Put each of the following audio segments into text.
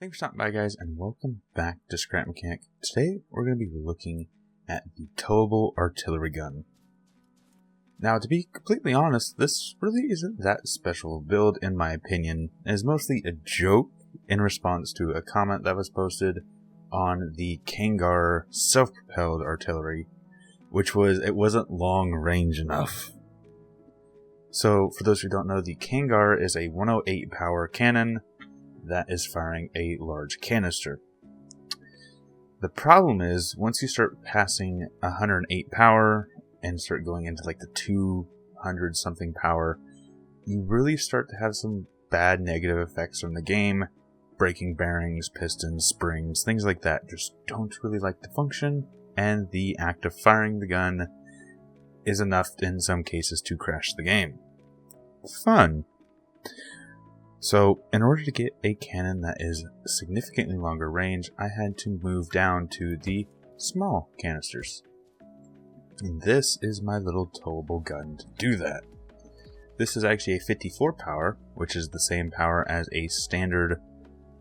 Thanks for stopping by, guys, and welcome back to Scrap Mechanic. Today, we're going to be looking at the towable artillery gun. Now, to be completely honest, this really isn't that special a build, in my opinion. It is mostly a joke in response to a comment that was posted on the Kangar self-propelled artillery, which was, it wasn't long range enough. So, for those who don't know, the Kangar is a 108 power cannon that is firing a large canister. The problem is, once you start passing 108 power and start going into like the 200 something power, you really start to have some bad negative effects from the game. Breaking bearings, pistons, springs, things like that just don't really like to function, and the act of firing the gun is enough in some cases to crash the game. Fun! So, in order to get a cannon that is significantly longer range, I had to move down to the small canisters. And this is my little towable gun to do that. This is actually a 54 power, which is the same power as a standard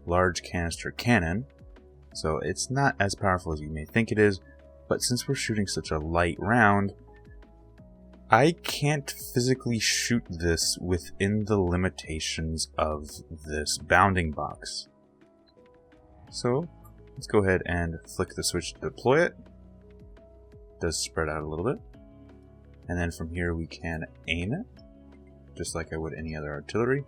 large canister cannon. So it's not as powerful as you may think it is, but since we're shooting such a light round, I can't physically shoot this within the limitations of this bounding box. So, let's go ahead and flick the switch to deploy it. It does spread out a little bit. And then from here we can aim it, just like I would any other artillery.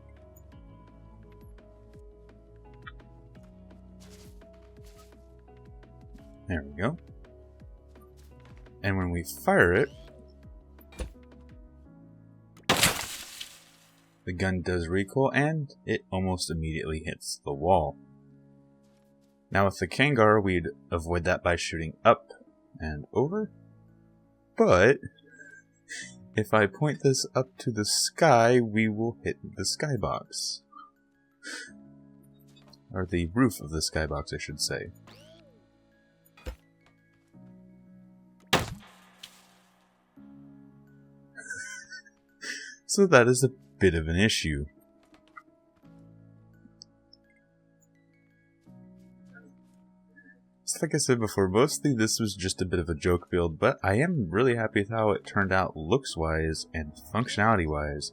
There we go. And when we fire it, the gun does recoil, and it almost immediately hits the wall. Now with the Kangar, we'd avoid that by shooting up and over. But if I point this up to the sky, we will hit the skybox. Or the roof of the skybox, I should say. So that is a bit of an issue. So like I said before, mostly this was just a bit of a joke build, but I am really happy with how it turned out looks-wise and functionality-wise,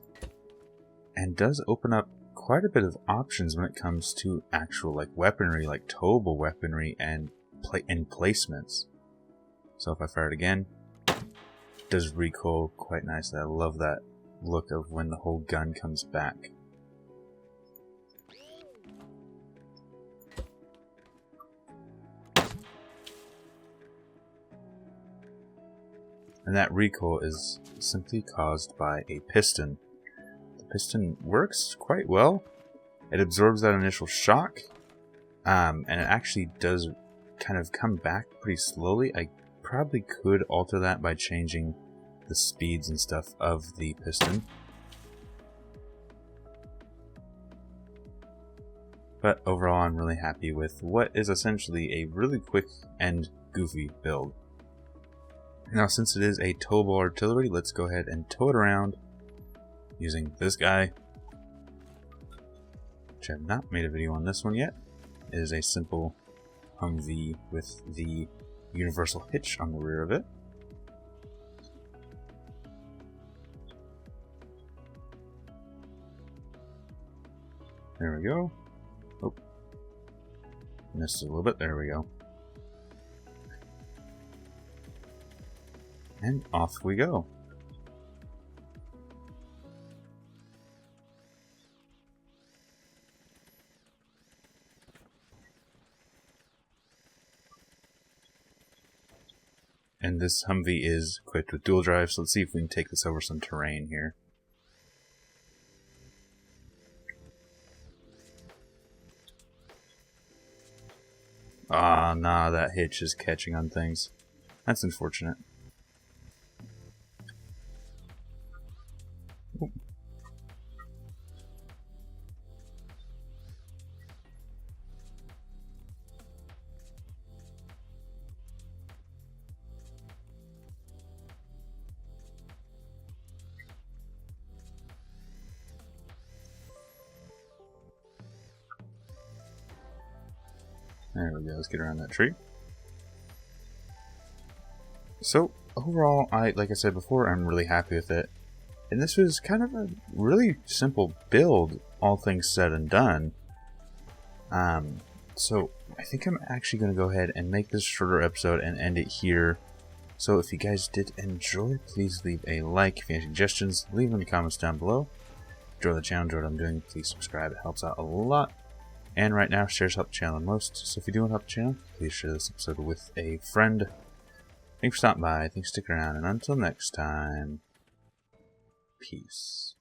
and does open up quite a bit of options when it comes to actual like weaponry, like towable weaponry and placements. So if I fire it again, it does recoil quite nicely. I love that look of when the whole gun comes back. And that recoil is simply caused by a piston. The piston works quite well. It absorbs that initial shock, and it actually does kind of come back pretty slowly. I probably could alter that by changing the speeds and stuff of the piston. But overall, I'm really happy with what is essentially a really quick and goofy build. Now, since it is a towable artillery, let's go ahead and tow it around using this guy, which I have not made a video on this one yet. It is a simple Humvee with the universal hitch on the rear of it. There we go. Oh, missed a little bit. There we go. And off we go. And this Humvee is equipped with dual drive, so let's see if we can take this over some terrain here. Ah, nah, that hitch is catching on things. That's unfortunate. Oop. There we go, let's get around that tree. So, overall, like I said before, I'm really happy with it. And this was kind of a really simple build, all things said and done. So, I think I'm actually going to go ahead and make this shorter episode and end it here. So, if you guys did enjoy, please leave a like. If you have suggestions, leave them in the comments down below. Enjoy the channel, enjoy what I'm doing, please subscribe, it helps out a lot. And right now, shares help the channel the most. So, if you do want to help the channel, please share this episode with a friend. Thanks for stopping by, thanks for sticking around, and until next time, peace.